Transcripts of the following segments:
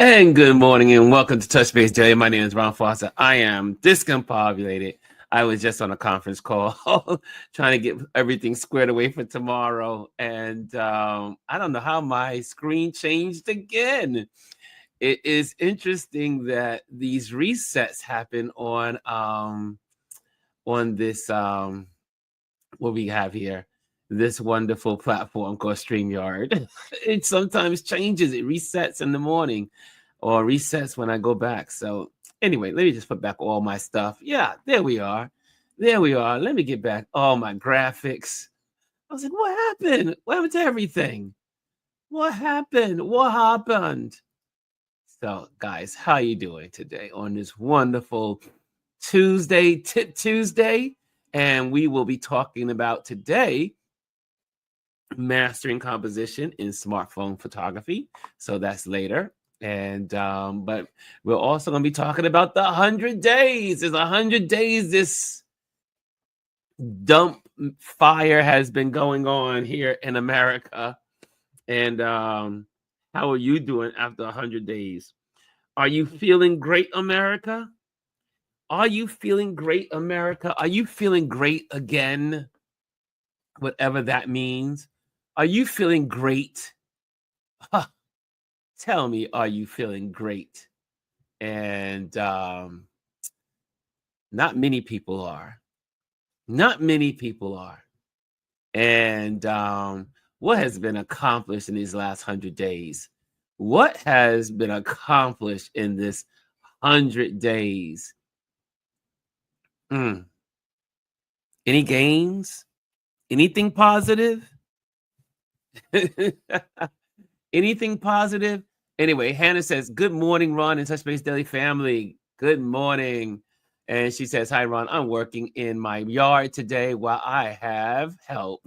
And good morning and welcome to Touch Base Daily. My name is Ron Foster. I am discombobulated. I was just on a conference call trying to get everything squared away for tomorrow. And I don't know how my screen changed again. It is interesting that these resets happen on this what we have here, this wonderful platform called StreamYard. It sometimes changes, it resets in the morning or resets when I go back. So anyway, let me just put back all my stuff. Yeah, there we are. There we are. Let me get back all my graphics. I was like, what happened? What happened to everything? What happened? What happened? So, guys, how you doing today on this wonderful Tuesday, Tip Tuesday? And we will be talking about today mastering composition in smartphone photography. So that's later. And but we're also going to be talking about the 100 days. There's 100 days this dump fire has been going on here in America. And how are you doing after 100 days? Are you feeling great, America? Are you feeling great, America? Are you feeling great again? Whatever that means. Are you feeling great? Huh. Tell me, are you feeling great? And not many people are. Not many people are. And what has been accomplished in these last 100 days? What has been accomplished in this 100 days? Mm. Any gains? Anything positive? Anything positive? Anyway, Hannah says, good morning, Ron and Touch Base Daily family. Good morning. And she says, hi, Ron. I'm working in my yard today while I have help.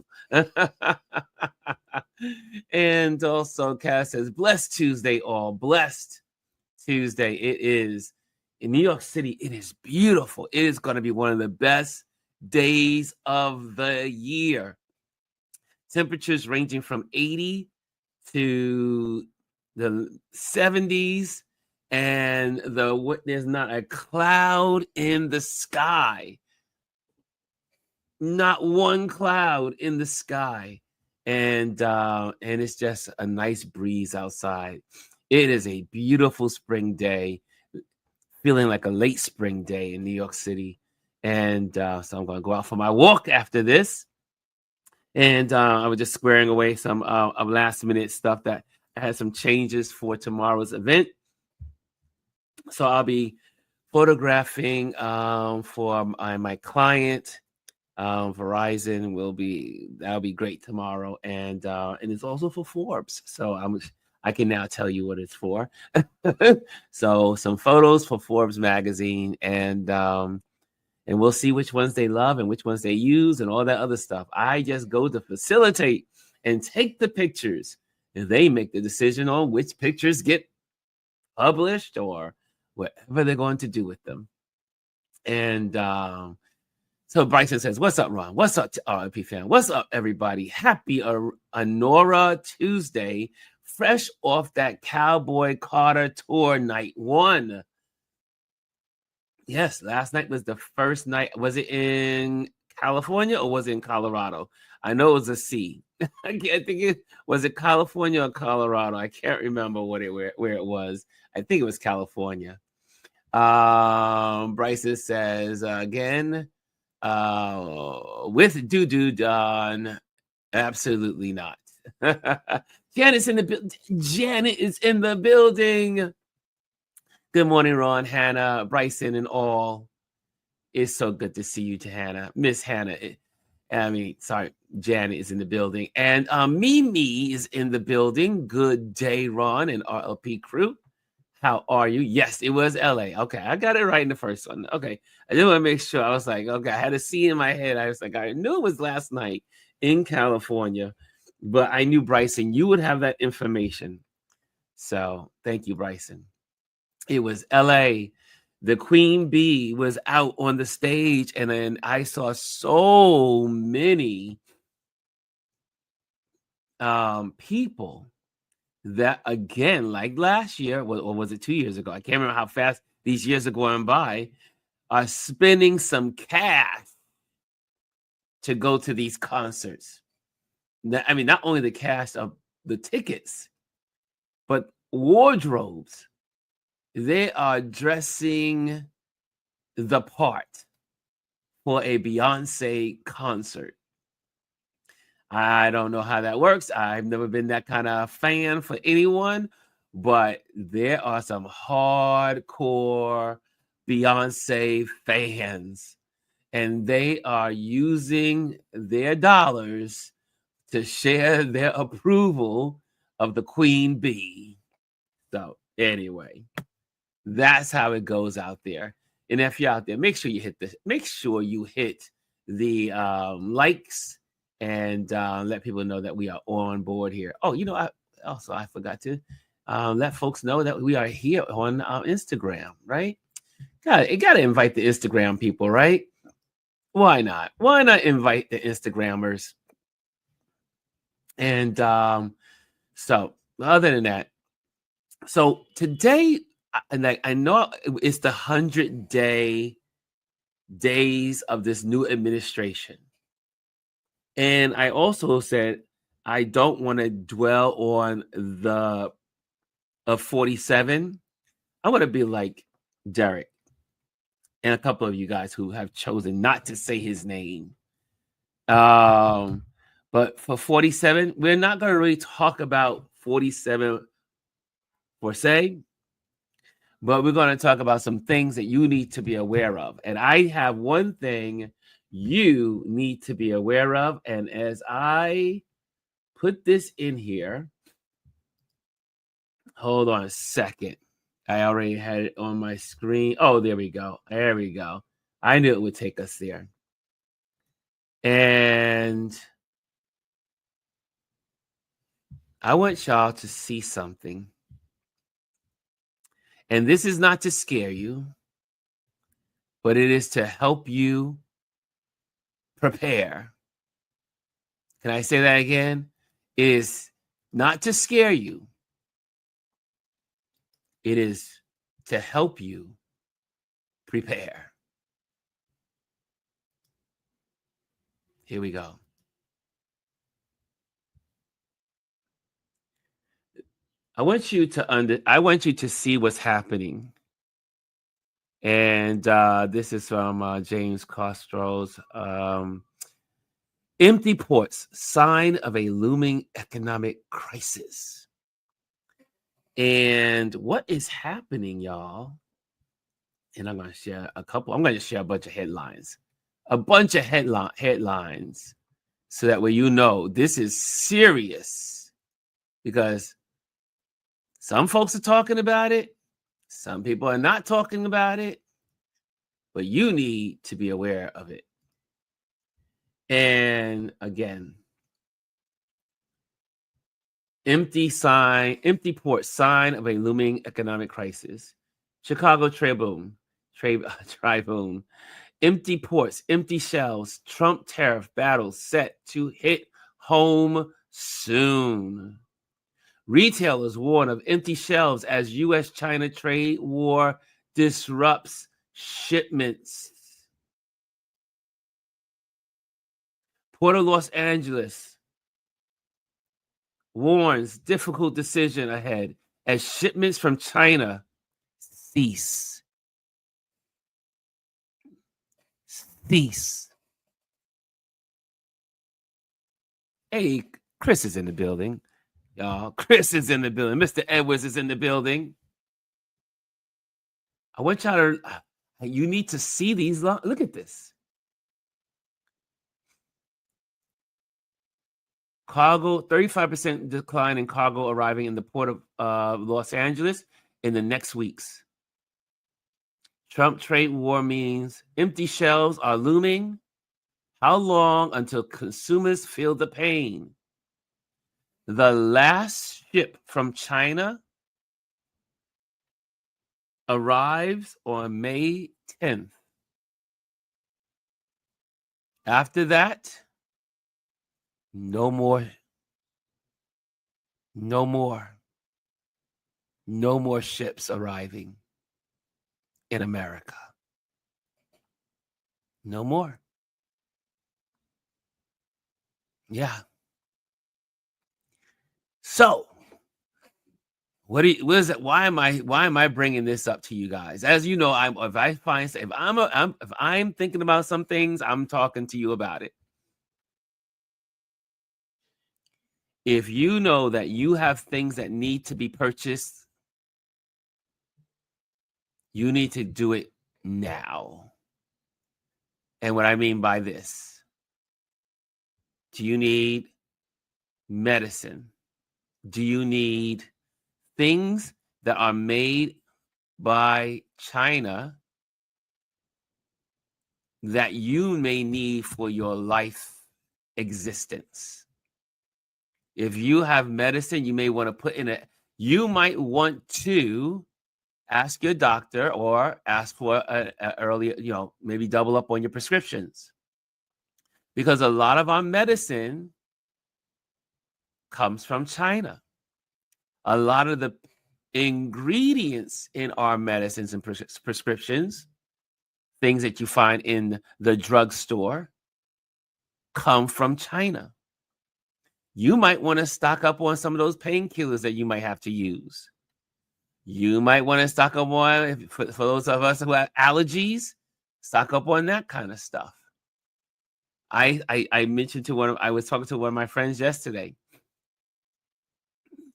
And also, Cass says, blessed Tuesday, all. Blessed Tuesday. It is in New York City. It is beautiful. It is going to be one of the best days of the year. Temperatures ranging from 80 to the 70s, and there's not a cloud in the sky. Not one cloud in the sky. And it's just a nice breeze outside. It is a beautiful spring day, feeling like a late spring day in New York City. And so I'm going to go out for my walk after this. And I was just squaring away some of last minute stuff that I had some changes for tomorrow's event. So I'll be photographing for my client. Verizon that'll be great tomorrow, and it's also for Forbes. So I can now tell you what it's for. So some photos for Forbes magazine, and we'll see which ones they love and which ones they use and all that other stuff. I just go to facilitate and take the pictures, and they make the decision on which pictures get published or whatever they're going to do with them. And so Bryson says, what's up, Ron? What's up, RIP fan? What's up, everybody? Happy Anora Tuesday, fresh off that Cowboy Carter tour night one. Yes, last night was the first night. Was it in California or was it in Colorado? I know it was a C. I think was it California or Colorado? I can't remember where it was. I think it was California. Bryson says again, with doo done, absolutely not. Janet is in the building. Good morning, Ron, Hannah, Bryson, and all. It's so good to see you, Hannah. Miss Hannah. Janet is in the building. And Mimi is in the building. Good day, Ron and RLP crew. How are you? Yes, it was LA. Okay, I got it right in the first one. Okay, I didn't want to make sure. I was like, okay, I had a C in my head. I was like, I knew it was last night in California, but I knew, Bryson, you would have that information. So thank you, Bryson. It was LA. The Queen Bee was out on the stage, and then I saw so many people that again, like last year, or was it 2 years ago? I can't remember how fast these years are going by, are spending some cash to go to these concerts. I mean, not only the cash of the tickets, but wardrobes. They are dressing the part for a Beyonce concert. I don't know how that works. I've never been that kind of fan for anyone, but there are some hardcore Beyonce fans, and they are using their dollars to share their approval of the Queen Bee. So, anyway, that's how it goes out there. And if you're out there, make sure you hit the likes and let people know that we are on board here. Oh, I forgot to let folks know that we are here on Instagram, right? Got to invite the Instagram people, right? Why not? Why not invite the Instagrammers? And so other than that, so today, and I know it's the 100 days of this new administration. And I also said I don't want to dwell on the of 47. I want to be like Derek and a couple of you guys who have chosen not to say his name. But for 47, we're not going to really talk about 47 per se, but we're going to talk about some things that you need to be aware of. And I have one thing you need to be aware of. And as I put this in here, hold on a second. I already had it on my screen. Oh, there we go. There we go. I knew it would take us there. And I want y'all to see something. And this is not to scare you, but it is to help you prepare. Can I say that again? It is not to scare you. It is to help you prepare. Here we go. I want you to see what's happening. And this is from James Costro's Empty Ports, Sign of a Looming Economic Crisis. And what is happening, y'all? And I'm going to share a bunch of headlines. A bunch of headlines. So that way you know this is serious. Because some folks are talking about it. Some people are not talking about it. But you need to be aware of it. And again, empty port, sign of a looming economic crisis. Chicago Tribune. Empty ports, empty shelves, Trump tariff battle set to hit home soon. Retailers warn of empty shelves as U.S.-China trade war disrupts shipments. Port of Los Angeles warns difficult decision ahead as shipments from China cease. Hey, Chris is in the building. Y'all, Chris is in the building. Mr. Edwards is in the building. I want y'all to, you need to see these. Look at this. Cargo, 35% decline in cargo arriving in the port of Los Angeles in the next weeks. Trump trade war means empty shelves are looming. How long until consumers feel the pain? The last ship from China arrives on May 10th. After that, no more. No more. No more ships arriving in America. No more. Yeah. So, what is it? Why am I bringing this up to you guys? As you know, if I'm thinking about some things, I'm talking to you about it. If you know that you have things that need to be purchased, you need to do it now. And what I mean by this, do you need medicine? Do you need things that are made by China that you may need for your life existence? If you have medicine, you may want to put in it. You might want to ask your doctor or ask for a earlier, maybe double up on your prescriptions. Because a lot of our medicine comes from China. A lot of the ingredients in our medicines and prescriptions, things that you find in the drugstore, come from China. You might want to stock up on some of those painkillers that you might have to use. You might want to stock up on, for those of us who have allergies, stock up on that kind of stuff. I mentioned I was talking to one of my friends yesterday.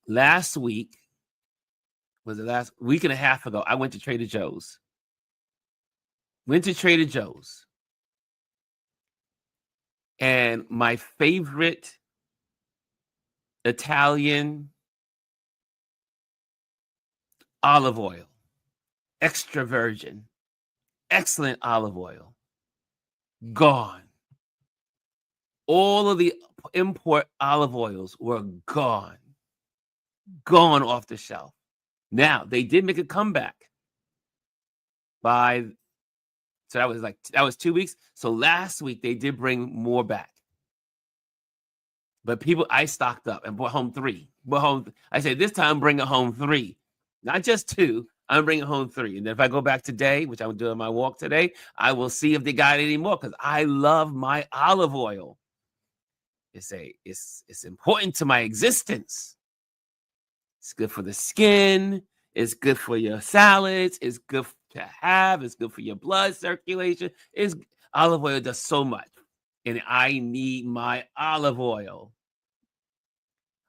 Last week, was it last week and a half ago, I went to Trader Joe's. And my favorite Italian olive oil, extra virgin, excellent olive oil, gone. All of the import olive oils were gone off the shelf. Now, they did make a comeback so that was 2 weeks. So last week they did bring more back. But I stocked up and brought home 3. I said, this time bring it home 3, not just 2. I'm bringing home 3. And then if I go back today, which I'm doing my walk today, I will see if they got any more, because I love my olive oil. It's important to my existence. It's good for the skin. It's good for your salads. It's good to have. It's good for your blood circulation. Olive oil does so much. And I need my olive oil.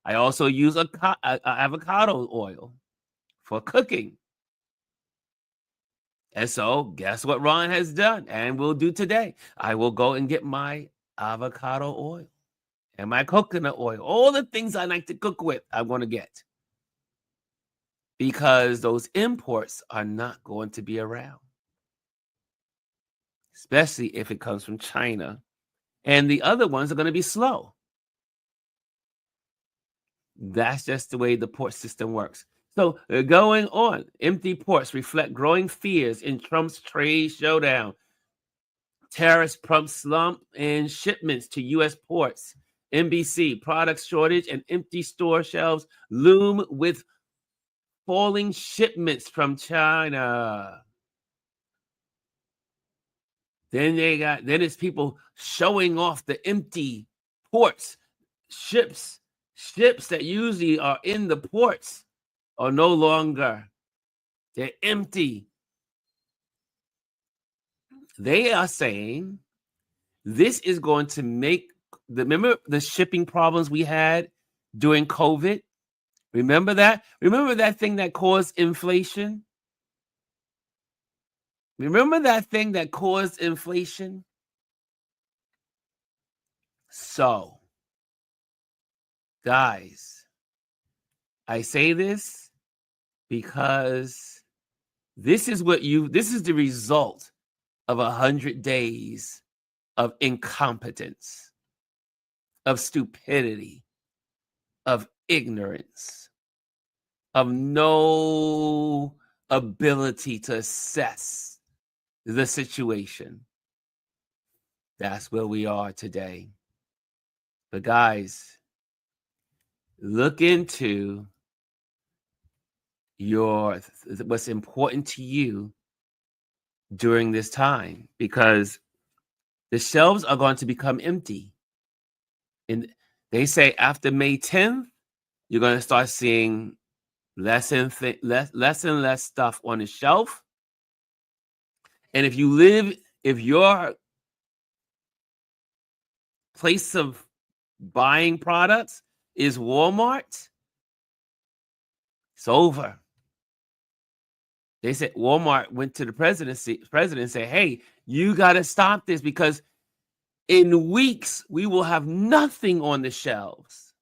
I also use avocado oil for cooking. And so guess what Ron has done and will do today? I will go and get my avocado oil and my coconut oil. All the things I like to cook with, I'm going to get. Because those imports are not going to be around. Especially if it comes from China. And the other ones are going to be slow. That's just the way the port system works. So going on, empty ports reflect growing fears in Trump's trade showdown. Tariffs prompt slump in shipments to U.S. ports. NBC, product shortage and empty store shelves loom with falling shipments from China. Then it's people showing off the empty ports. Ships that usually are in the ports are no longer. They're empty. They are saying this is going to make remember the shipping problems we had during COVID? Remember that? Remember that thing that caused inflation? Remember that thing that caused inflation? So, guys, I say this because this is the result of 100 days of incompetence, of stupidity, of ignorance, of no ability to assess the situation. That's where we are today. But guys, look into what's important to you during this time, because the shelves are going to become empty. And they say after May 10th, you're going to start seeing less and less stuff on the shelf. And if your place of buying products is Walmart, it's over. They said Walmart went to the president and said, hey, you got to stop this, because in weeks we will have nothing on the shelves.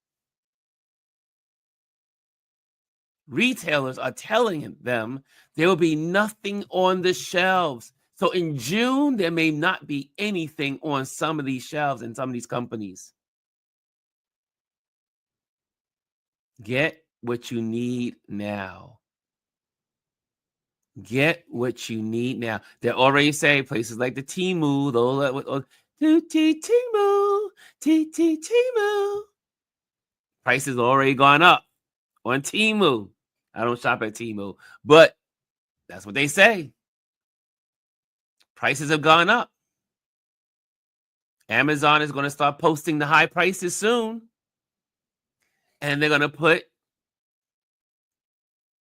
Retailers are telling them there will be nothing on the shelves. So in June, there may not be anything on some of these shelves in some of these companies. Get what you need now. Get what you need now. They're already saying places like the Temu, Temu. Prices already gone up on Temu. I don't shop at Temu, but that's what they say. Prices have gone up. Amazon is going to start posting the high prices soon. And they're going to put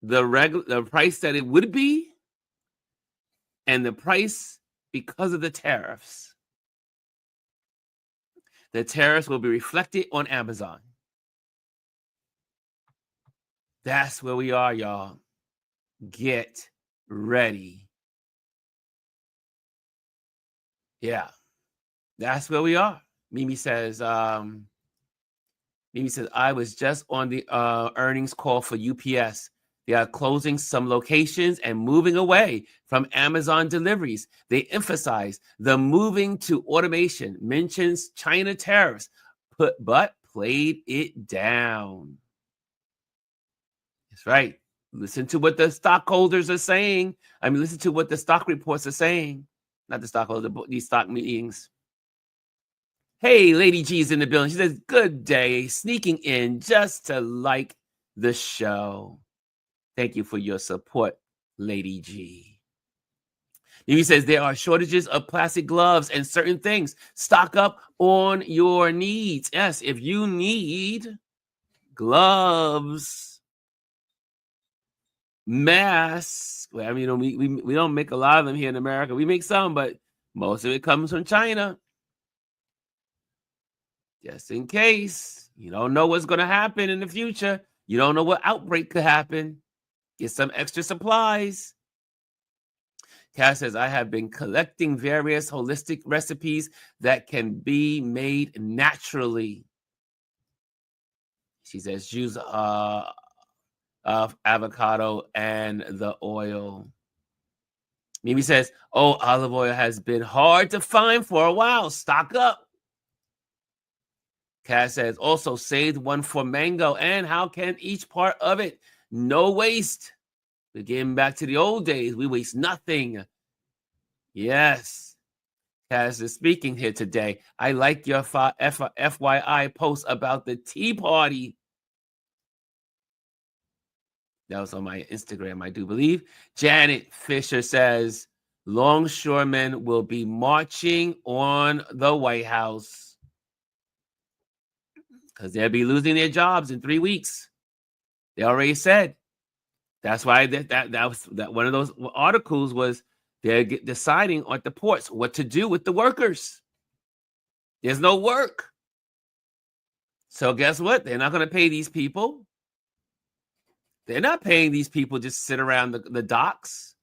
the price that it would be and the price because of the tariffs. The tariffs will be reflected on Amazon. That's where we are, y'all. Get ready. Yeah, that's where we are. Mimi says, I was just on the earnings call for UPS. They are closing some locations and moving away from Amazon deliveries. They emphasize the moving to automation, mentions China tariffs, but played it down. That's right. Listen to what the stockholders are saying. Listen to what the stock reports are saying. Not the stockholders, but these stock meetings. Hey, Lady G's in the building. She says, good day. Sneaking in just to like the show. Thank you for your support, Lady G. He says there are shortages of plastic gloves and certain things. Stock up on your needs. Yes, if you need gloves, masks. We don't make a lot of them here in America. We make some, but most of it comes from China. Just in case. You don't know what's going to happen in the future. You don't know what outbreak could happen. Get some extra supplies. Cass says, I have been collecting various holistic recipes that can be made naturally. She says, use avocado and the oil. Mimi says, olive oil has been hard to find for a while. Stock up. Cass says, also saved one for mango. And how can each part of it? No waste. We're getting back to the old days. We waste nothing. Yes. Cass is speaking here today. I like your FYI post about the tea party. That was on my Instagram, I do believe. Janet Fisher says, longshoremen will be marching on the White House because they'll be losing their jobs in 3 weeks. They already said. That's why that one of those articles was they're deciding at the ports what to do with the workers. There's no work. So guess what? They're not going to pay these people. They're not paying these people just sit around the docks.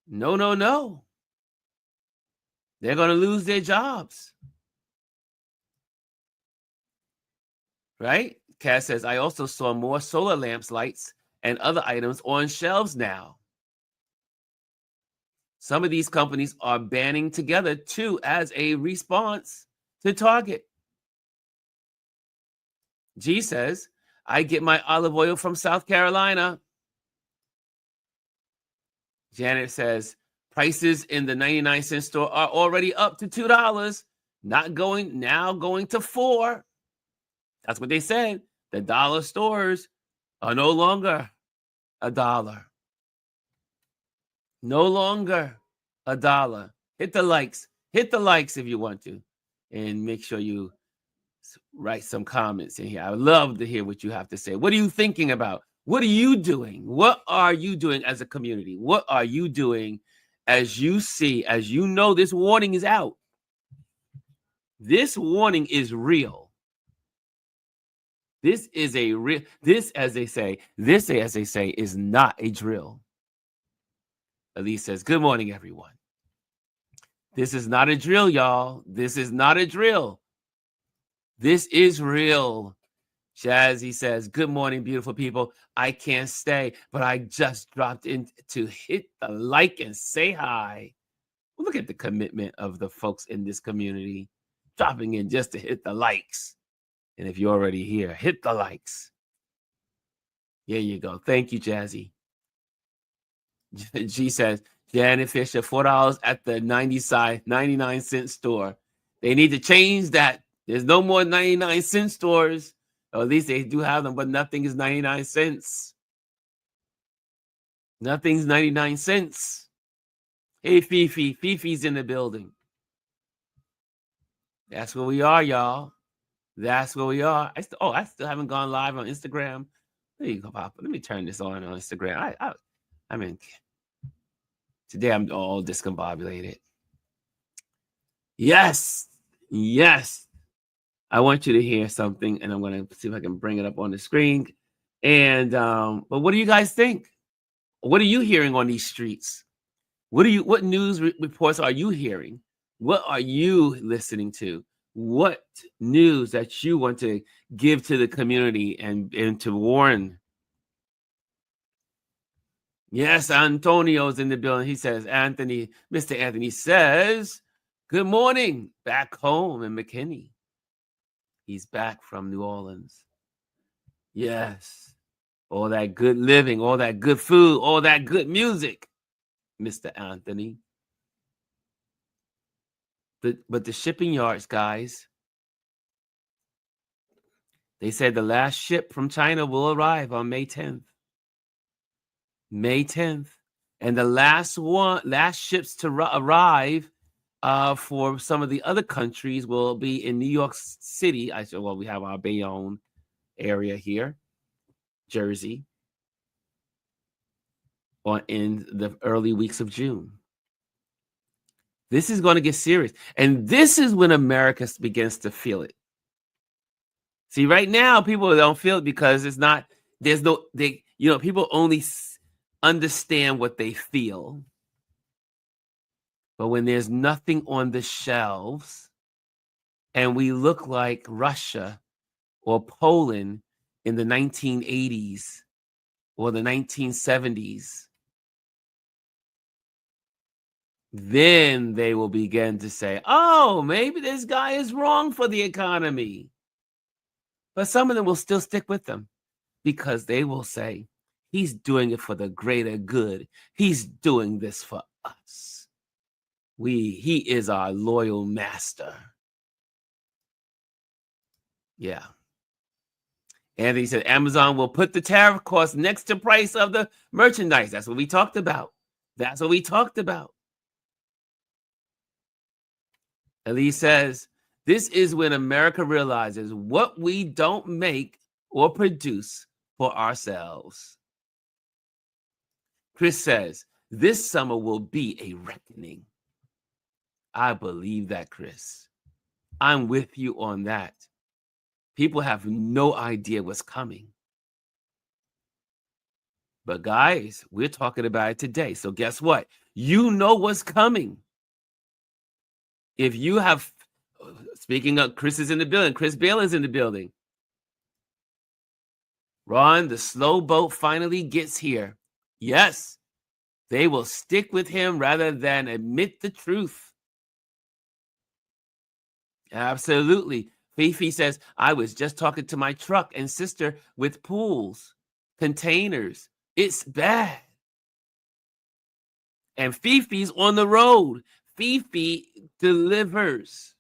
No. They're going to lose their jobs. Right? Cass says, I also saw more solar lamps, lights, and other items on shelves now. Some of these companies are banding together too as a response to Target. G says, I get my olive oil from South Carolina. Janet says, prices in the 99-cent store are already up to $2, now going to $4. That's what they said. The dollar stores are no longer $1. No longer $1. Hit the likes. Hit the likes if you want to. And make sure you write some comments in here. I would love to hear what you have to say. What are you thinking about? What are you doing? What are you doing as a community? What are you doing as you see, as you know this warning is out? This warning is real. This is a real, this, as they say, is not a drill. Elise says, good morning, everyone. This is not a drill, y'all. This is not a drill. This is real. Jazzy says, good morning, beautiful people. I can't stay, but I just dropped in to hit the like and say hi. Look at the commitment of the folks in this community, dropping in just to hit the likes. And if you're already here, hit the likes. There you go. Thank you, Jazzy. G says, Janet Fisher, $4 at the 99-cent store. They need to change that. There's no more 99-cent stores. Or at least they do have them, but nothing is 99 cents. Nothing's 99 cents. Hey, Fifi. Fifi's in the building. That's where we are, y'all. That's where we are. I still haven't gone live on Instagram. There you go, Papa. Let me turn this on Instagram. I mean, today I'm all discombobulated. Yes. I want you to hear something, and I'm going to see if I can bring it up on the screen. And but what do you guys think? What are you hearing on these streets? What news reports are you hearing? What are you listening to? What news that you want to give to the community and to warn? Yes, Antonio's in the building. He says, Mr. Anthony says, good morning, back home in McKinney. He's back from New Orleans. Yes. All that good living, all that good food, all that good music, Mr. Anthony. But the shipping yards, guys, they said the last ship from China will arrive on May 10th. May 10th. And the last ships to arrive for some of the other countries will be in New York City. We have our Bayonne area here, Jersey, or in the early weeks of June. This is going to get serious. And this is when America begins to feel it. See, right now, people don't feel it because people only understand what they feel. But when there's nothing on the shelves and we look like Russia or Poland in the 1980s or the 1970s, then they will begin to say, oh, maybe this guy is wrong for the economy. But some of them will still stick with them because they will say, he's doing it for the greater good. He's doing this for us. He is our loyal master. Yeah. Anthony said Amazon will put the tariff cost next to price of the merchandise. That's what we talked about. Elise says, this is when America realizes what we don't make or produce for ourselves. Chris says, this summer will be a reckoning. I believe that, Chris. I'm with you on that. People have no idea what's coming. But guys, we're talking about it today. So guess what? You know what's coming. If you have, speaking of, Chris is in the building. Chris Bale is in the building. Ron, the slow boat finally gets here. Yes, they will stick with him rather than admit the truth. Absolutely. Fifi says, I was just talking to my truck and sister with pools, containers. It's bad. And Fifi's on the road. Fifi delivers.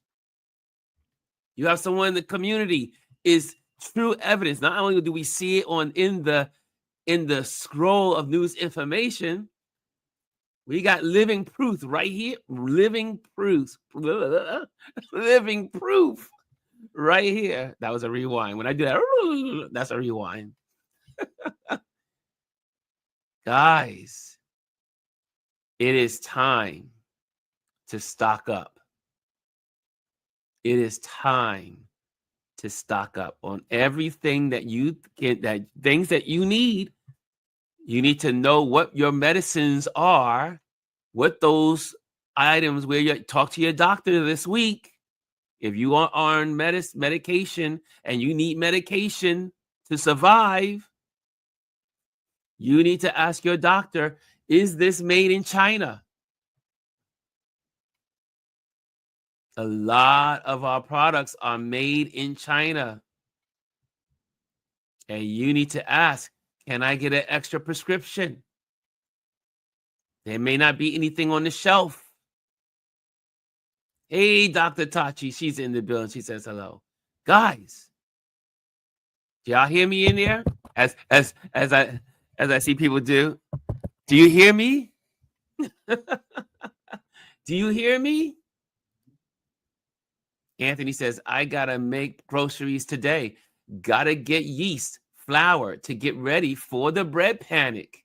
You have someone in the community is true evidence. Not only do we see it in the in the scroll of news information, we got living proof right here. Living proof. Living proof right here. That was a rewind. When I do that, that's a rewind. Guys, it is time to stock up. It is time to stock up on everything that you get, that things that you need. You need to know what your medicines are, what those items, where you talk to your doctor this week. If you are on medication and you need medication to survive, you need to ask your doctor, is this made in China? A lot of our products are made in China. And you need to ask, can I get an extra prescription? There may not be anything on the shelf. Hey, Dr. Tachi, she's in the building. She says hello. Guys, do y'all hear me in there? As I see people do. Do you hear me? Do you hear me? Anthony says, I gotta make groceries today. Gotta get yeast, flour to get ready for the bread panic.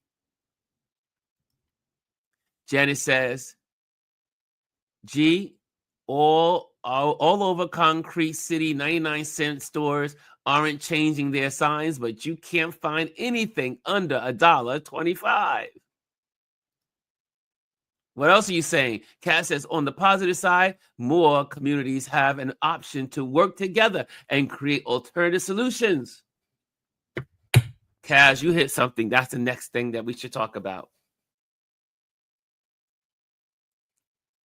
Janice says, G, all over Concrete City, 99-cent stores aren't changing their signs, but you can't find anything under $1.25. What else are you saying? Kat says, on the positive side, more communities have an option to work together and create alternative solutions. Kaz, you hit something. That's the next thing that we should talk about.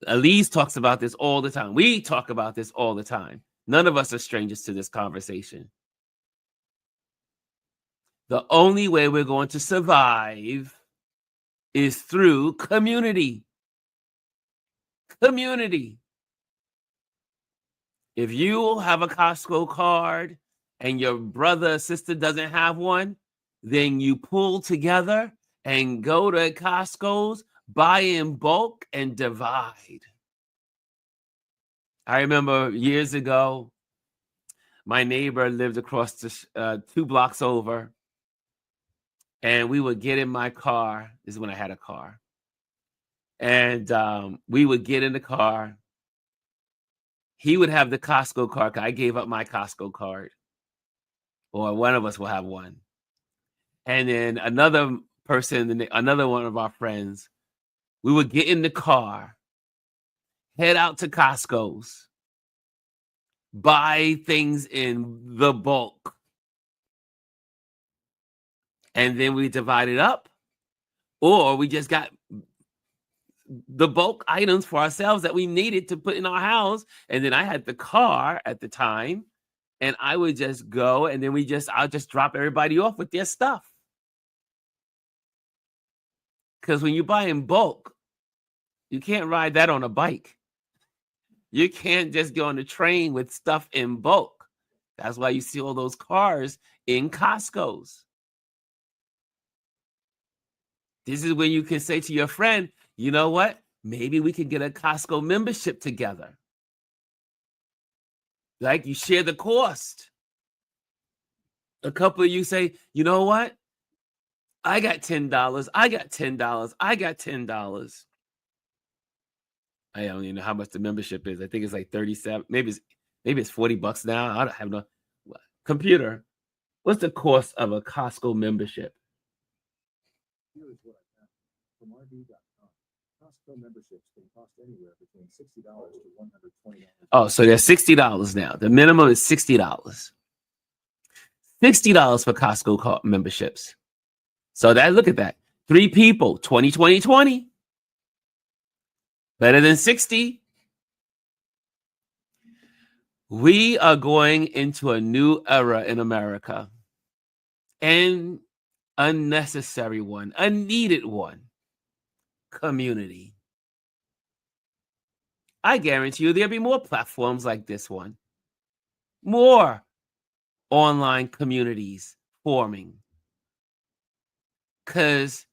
Elise talks about this all the time. We talk about this all the time. None of us are strangers to this conversation. The only way we're going to survive is through community. Community. If you have a Costco card and your brother or sister doesn't have one, then you pull together and go to Costco's, buy in bulk, and divide. I remember years ago, my neighbor lived across the 2 blocks over, and we would get in my car. This is when I had a car. And we would get in the car. He would have the Costco card. I gave up my Costco card. Or one of us will have one. And then another person, another one of our friends, we would get in the car, head out to Costco's, buy things in the bulk. And then we divide it up. Or we just got the bulk items for ourselves that we needed to put in our house. And then I had the car at the time, and I would just go, and then I'll just drop everybody off with their stuff. Because when you buy in bulk, you can't ride that on a bike. You can't just go on the train with stuff in bulk. That's why you see all those cars in Costco's. This is when you can say to your friend, you know what? Maybe we can get a Costco membership together. Like, you share the cost. A couple of you say, you know what? I got $10. I got $10. I got $10. I don't even know how much the membership is. I think it's like 37. Maybe it's $40 now. I don't have no computer. What's the cost of a Costco membership? Here's what I found from RV.com. Costco memberships can cost anywhere between $60 to $120. Oh, so they're $60 now. The minimum is $60. $60 for Costco memberships. So look at that. 3 people, 20. Better than 60. We are going into a new era in America. And unnecessary one, a needed one. Community. I guarantee you there'll be more platforms like this one. More online communities forming. because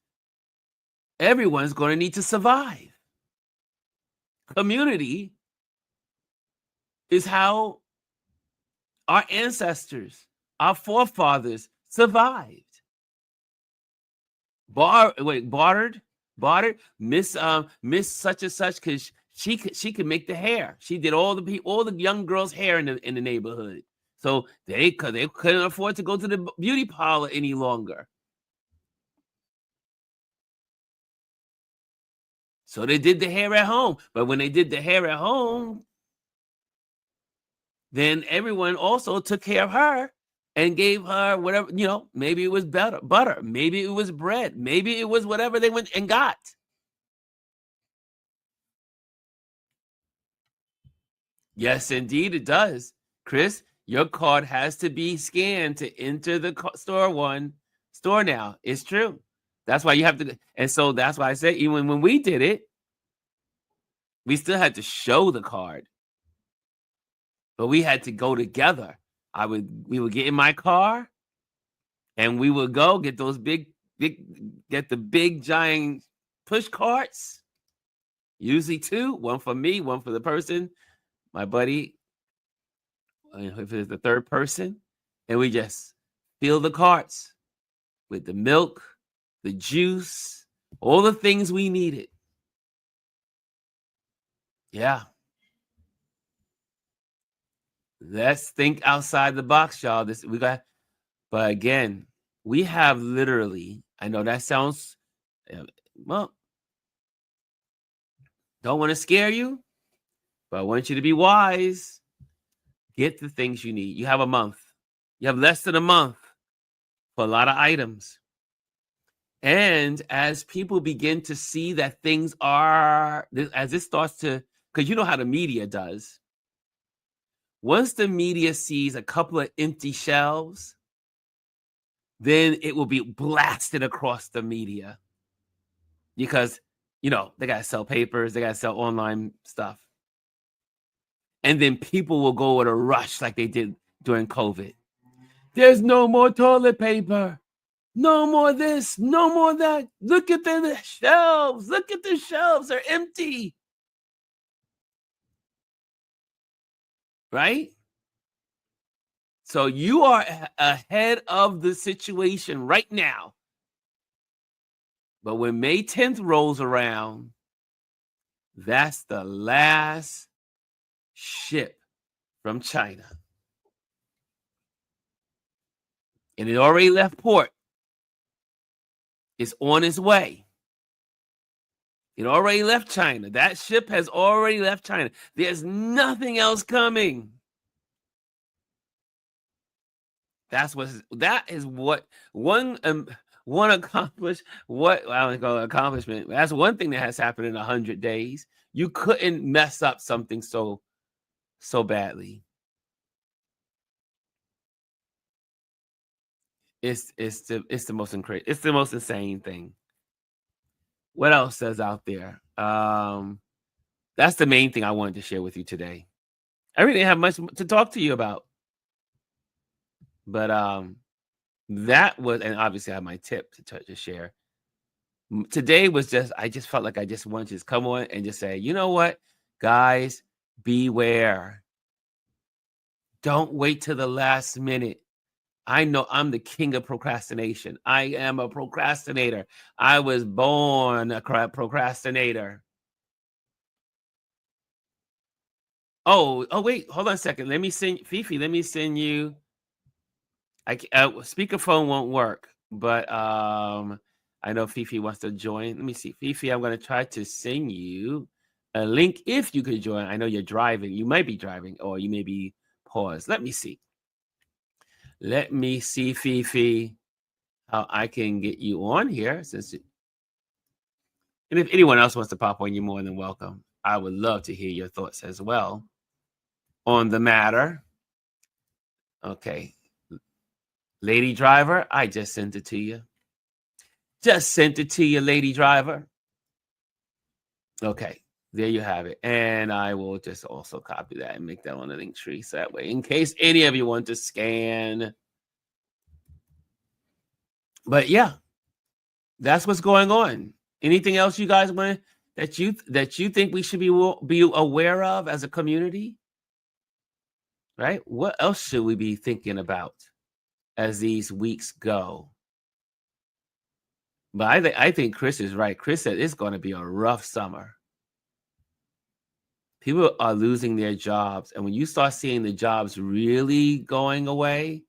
everyone's going to need to survive. Community is how our ancestors, our forefathers survived. Bartered, Miss such and such, because she could make the hair. She did all the young girls' hair in the neighborhood. So they couldn't afford to go to the beauty parlor any longer. So they did the hair at home. But when they did the hair at home, then everyone also took care of her and gave her whatever, maybe it was butter, maybe it was bread, maybe it was whatever they went and got. Yes, indeed it does. Chris, your card has to be scanned to enter the store now. It's true. That's why you have to. And so that's why I said, even when we did it, we still had to show the card. But we had to go together. We would get in my car and we would go get those get the big giant push carts. Usually 2, one for me, one for the person, my buddy, if it's the third person, and we just fill the carts with the milk, the juice, all the things we needed. Yeah. Let's think outside the box, y'all. But again, we have literally, I know that sounds, well, don't want to scare you, but I want you to be wise. Get the things you need. You have a month. You have less than a month for a lot of items. And as people begin to see that things are, as it starts to, because you know how the media does. Once the media sees a couple of empty shelves, then it will be blasted across the media because, they got to sell papers, they got to sell online stuff. And then people will go with a rush like they did during COVID. There's no more toilet paper. No more this, no more that. Look at the shelves. Look at the shelves. They're empty. Right? So you are ahead of the situation right now. But when May 10th rolls around, that's the last ship from China. And it already left port. It's on its way. It already left China. That ship has already left China. There's nothing else coming. That is what one accomplishment. What I don't call it accomplishment. That's one thing that has happened in 100 days. You couldn't mess up something so badly. It's the most incredible. It's the most insane thing. What else is out there? That's the main thing I wanted to share with you today. I really didn't have much to talk to you about. But that was, and obviously I have my tip to share. Today was I just felt like I just wanted to just come on and just say, you know what, guys, beware. Don't wait till the last minute. I know I'm the king of procrastination. I am a procrastinator. I was born a procrastinator. Oh, wait, hold on a second. Let me send Fifi. Let me send you. Speakerphone won't work, but I know Fifi wants to join. Let me see, Fifi. I'm going to try to send you a link if you could join. I know you're driving. You might be driving, or you may be paused. Let me see. Let me see, Fifi, how I can get you on here. And if anyone else wants to pop on, you're more than welcome. I would love to hear your thoughts as well on the matter. Okay. Lady Driver, I just sent it to you. Just sent it to you, Lady Driver. Okay, there you have it. And I will just also copy that and make that on the link tree. So that way, in case any of you want to scan. But yeah, That's what's going on. Anything else you guys want that you think we should be aware of as a community? Right? What else should we be thinking about as these weeks go? But I think Chris is right. Chris said it's going to be a rough summer. People are losing their jobs. And when you start seeing the jobs really going away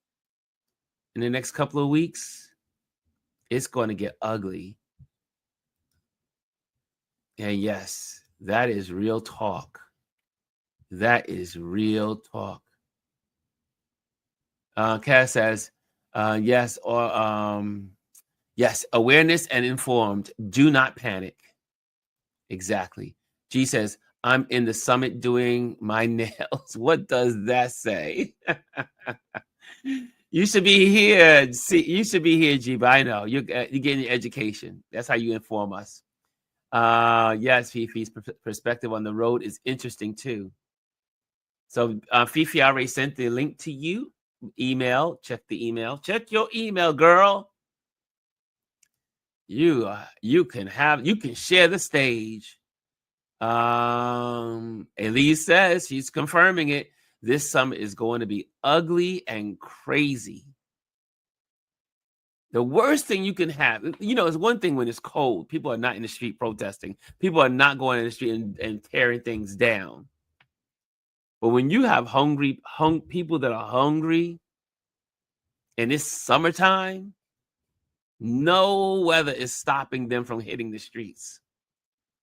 in the next couple of weeks, it's going to get ugly. And yes, that is real talk. That is real talk. Cass says, yes, or yes, awareness and informed. Do not panic. Exactly. G says, I'm in the summit doing my nails. What does that say? You should be here. See, you should be here, G. But I know you're getting your education. That's how you inform us. Yes, Fifi's perspective on the road is interesting too. So Fifi already sent the link to you. Email. Check the email. Check your email, girl. You can share the stage. Elise says she's confirming it. This summer is going to be ugly and crazy. The worst thing you can have, it's one thing when it's cold. People are not in the street protesting. People are not going in the street and tearing things down. But when you have people that are hungry and it's summertime, no weather is stopping them from hitting the streets.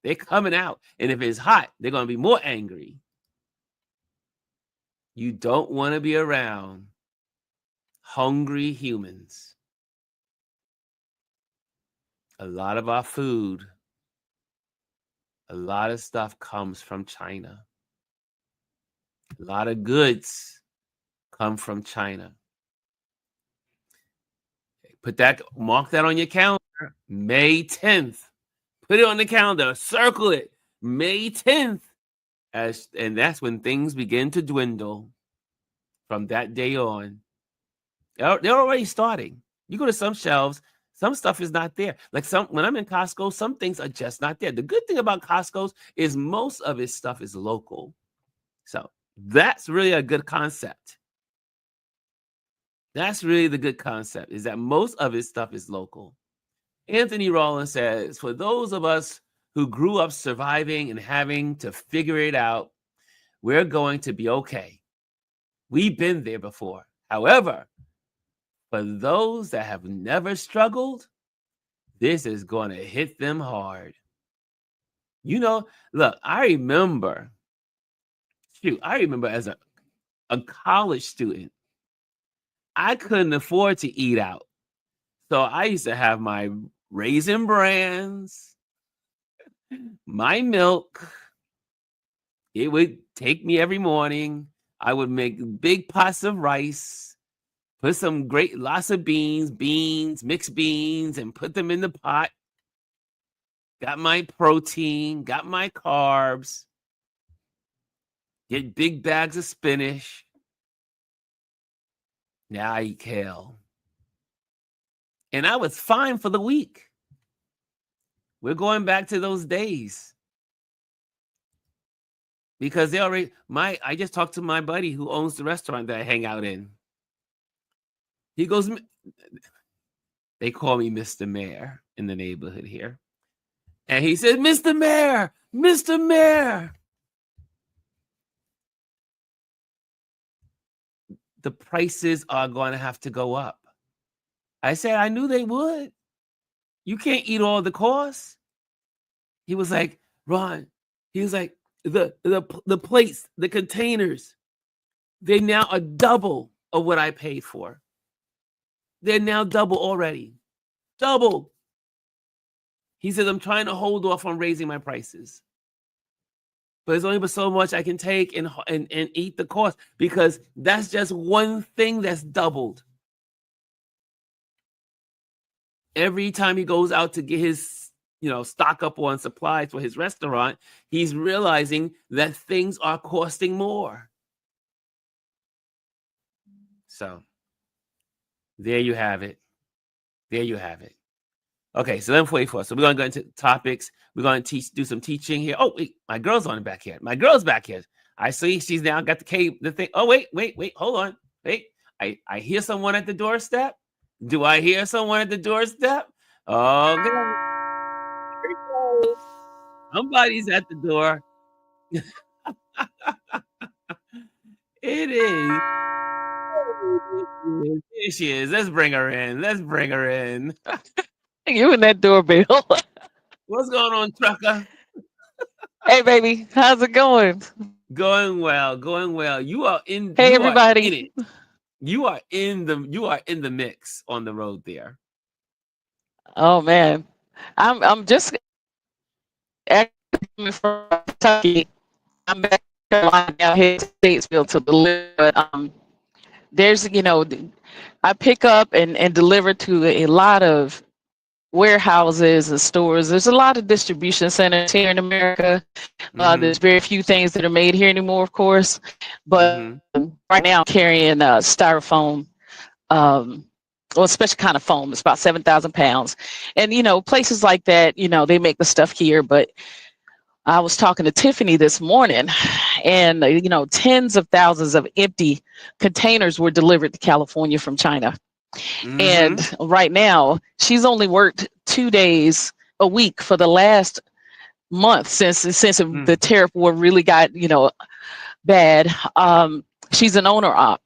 They're coming out. And if it's hot, they're going to be more angry. You don't want to be around hungry humans. A lot of our food, a lot of stuff comes from China. A lot of goods come from China. Mark that on your calendar, May 10th. Put it on the calendar, circle it, May 10th. And that's when things begin to dwindle from that day on. They're already starting. You go to some shelves, some stuff is not there. Like when I'm in Costco, some things are just not there. The good thing about Costco is most of its stuff is local. So that's really a good concept. That's really the good concept, is that most of its stuff is local. Anthony Rollins says, for those of us who grew up surviving and having to figure it out, we're going to be okay. We've been there before. However, for those that have never struggled, this is going to hit them hard. Look, I remember as a college student, I couldn't afford to eat out. So I used to have my Raisin Brands, my milk. It would take me every morning. I would make big pots of rice, put lots of beans, mixed beans, and put them in the pot. Got my protein, got my carbs, get big bags of spinach. Now I eat kale. And I was fine for the week. We're going back to those days. Because I just talked to my buddy who owns the restaurant that I hang out in. He goes, they call me Mr. Mayor in the neighborhood here. And he said, Mr. Mayor, the prices are going to have to go up. I said, I knew they would. You can't eat all the costs. He was like, Ron, the plates, the containers, they now are double of what I paid for. They're now double already. Double. He said, I'm trying to hold off on raising my prices. But there's only but so much I can take and eat the cost, because that's just one thing that's doubled. Every time he goes out to get his, stock up on supplies for his restaurant, he's realizing that things are costing more. So there you have it. Okay, so 11:44. So we're gonna go into topics. We're gonna do some teaching here. Oh wait, my girl's on back here. My girl's back here. I see she's now got the thing. Oh wait, hold on. Wait, I hear someone at the doorstep. Do I hear someone at the doorstep? Okay, somebody's at the door. It is. Here she is. Let's bring her in. You and that doorbell. What's going on, trucker? Hey, baby, how's it going? Going well. You are in. Hey, You everybody. Are in it. You are in the mix on the road there. Oh man, I'm just coming from Kentucky. I'm back in Carolina now here to Statesville to deliver. But, there's I pick up and deliver to a lot of warehouses and stores. There's a lot of distribution centers here in America. There's very few things that are made here anymore, of course. But right now I'm carrying styrofoam, or a special kind of foam. It's about 7,000 pounds. And, places like that, they make the stuff here. But I was talking to Tiffany this morning, and, tens of thousands of empty containers were delivered to California from China. And right now, she's only worked 2 days a week for the last month since the tariff war really got, bad. She's an owner op.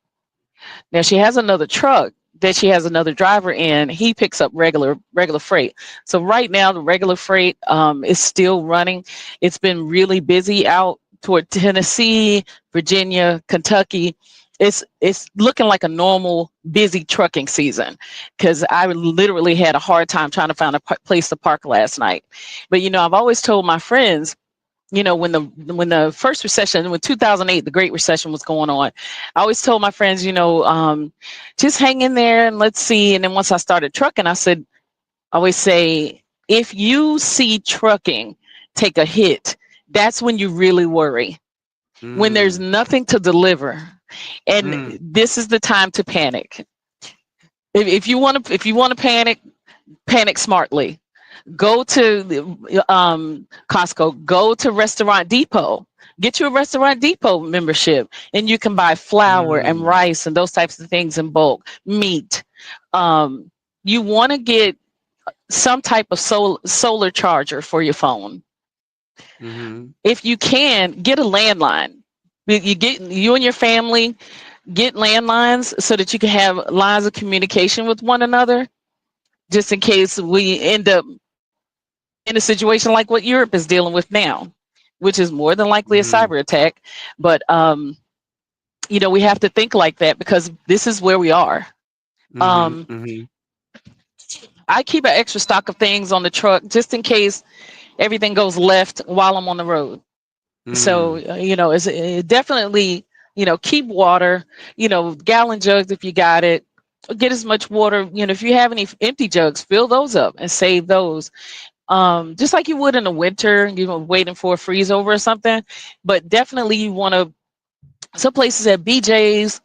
Now she has another truck that she has another driver in. He picks up regular freight. So right now the regular freight is still running. It's been really busy out toward Tennessee, Virginia, Kentucky. It's looking like a normal busy trucking season, because I literally had a hard time trying to find a place to park last night. But I've always told my friends, when the first recession, when 2008, the Great Recession was going on, I always told my friends, just hang in there and let's see. And then once I started trucking, I always say, if you see trucking take a hit, that's when you really worry. When there's nothing to deliver. And this is the time to panic. If you want to panic smartly. Go to Costco. Go to Restaurant Depot. Get you a Restaurant Depot membership, and you can buy flour and rice and those types of things in bulk. Meat. You want to get some type of solar charger for your phone. If you can, get a landline. You and your family get landlines so that you can have lines of communication with one another, just in case we end up in a situation like what Europe is dealing with now, which is more than likely a cyber attack. But we have to think like that, because this is where we are. I keep an extra stock of things on the truck just in case everything goes left while I'm on the road. So, it's definitely, keep water, gallon jugs if you got it. Get as much water, if you have any empty jugs, fill those up and save those. Just like you would in the winter, waiting for a freeze over or something. But definitely you want to, some places at BJ's,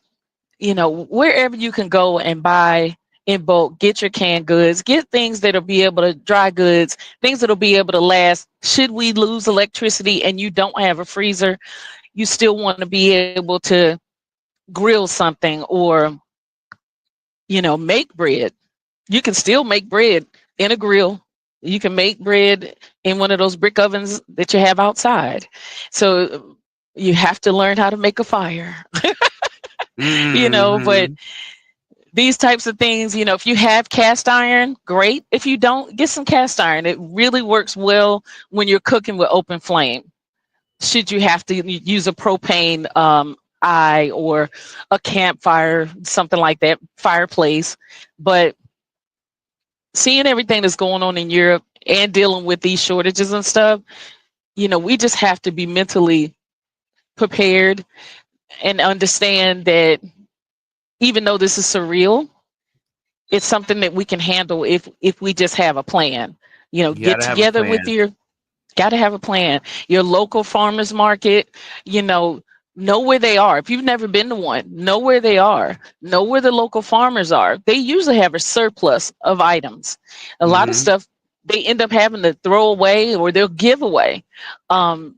wherever you can go and buy in bulk, get your canned goods, get things that'll be able to, dry goods, things that'll be able to last. Should we lose electricity and you don't have a freezer, you still want to be able to grill something or, make bread. You can still make bread in a grill. You can make bread in one of those brick ovens that you have outside. So you have to learn how to make a fire, but these types of things, if you have cast iron, great. If you don't, get some cast iron. It really works well when you're cooking with open flame. Should you have to use a propane eye or a campfire, something like that, fireplace. But seeing everything that's going on in Europe and dealing with these shortages and stuff, we just have to be mentally prepared and understand that even though this is surreal, it's something that we can handle if we just have a plan. Get together with gotta have a plan. Your local farmers market, know where they are. If you've never been to one, know where they are. Know where the local farmers are. They usually have a surplus of items. A lot of stuff they end up having to throw away or they'll give away.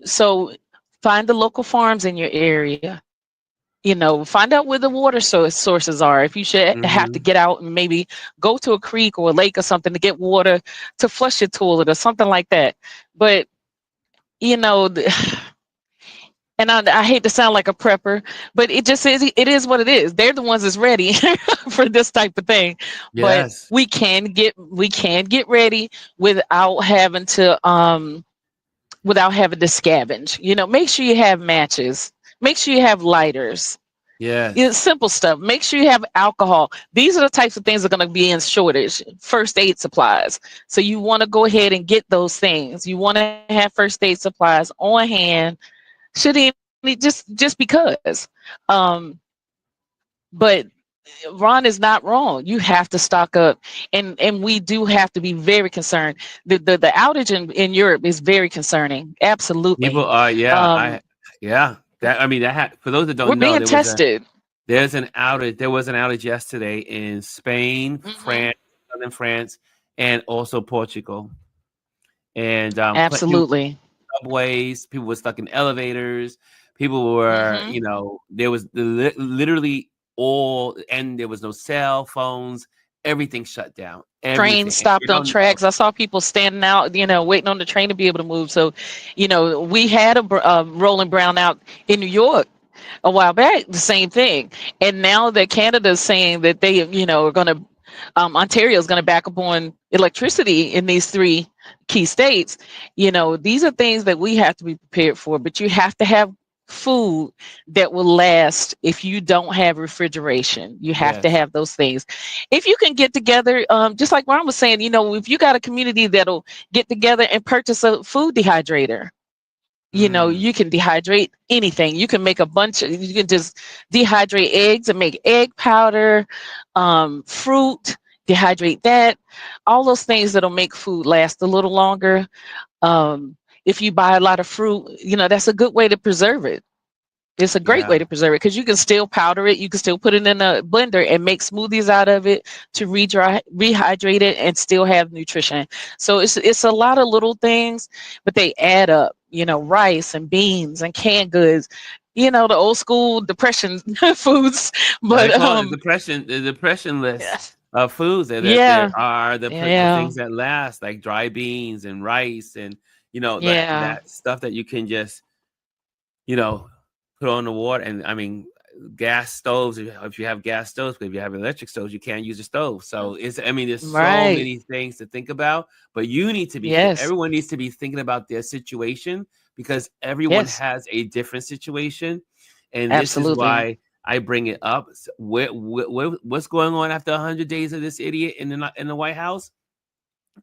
So find the local farms in your area. Find out where the water sources are. If you should have to Hmm. get out and maybe go to a creek or a lake or something to get water to flush your toilet or something like that. But you know, and I hate to sound like a prepper, but it is what it is. They're the ones that's ready for this type of thing. But Yes. we can get ready without having to scavenge. Make sure you have matches. Make sure you have lighters. Yes. Simple stuff. Make sure you have alcohol. These are the types of things that are going to be in shortage. First aid supplies. So you want to go ahead and get those things. You want to have first aid supplies on hand. Should he just because. Um, but Ron is not wrong. You have to stock up, and we do have to be very concerned. The outage in Europe is very concerning. Absolutely. People are, Um, yeah. That I mean, for those that we're don't know, being tested. there's an outage. There was an outage yesterday in Spain, Hmm. southern France, and also Portugal. And Absolutely. subways, people were stuck in elevators. People were, Hmm. there was literally and there was no cell phones. Everything shut down. Trains Everything. And you stopped on don't know. tracks. I saw people standing out, waiting on the train to be able to move. So, we had a rolling brownout in New York a while back, the same thing. And now that Canada's saying that they, are going to, Ontario is going to back up on electricity in these 3 key states. These are things that we have to be prepared for, but you have to have food that will last. If you don't have refrigeration, you have to Yes. have those things. If you can get together, just like Ron was saying, if you got a community that'll get together and purchase a food dehydrator, Mm. you can dehydrate anything. You can make you can just dehydrate eggs and make egg powder, fruit, dehydrate that, all those things that'll make food last a little longer. If you buy a lot of fruit, that's a good way to preserve it. It's a great way Yeah. to preserve it because you can still powder it. You can still put it in a blender and make smoothies out of it to rehydrate it and still have nutrition. So it's a lot of little things, but they add up. Rice and beans and canned goods. The old school depression foods. They But call it the depression list yeah, of foods that yeah, there are the yeah, things that last, like dry beans and rice, and yeah. that stuff that you can just you know put on the water. And I mean, gas stoves, if you have gas stoves, but if you have electric stoves, you can't use the stove. So there's so Right. many things to think about, but you need to be Yes. everyone needs to be thinking about their situation, because everyone Yes. has a different situation. And this is Absolutely. why I bring it up. What's going on after 100 days of this idiot in the White House?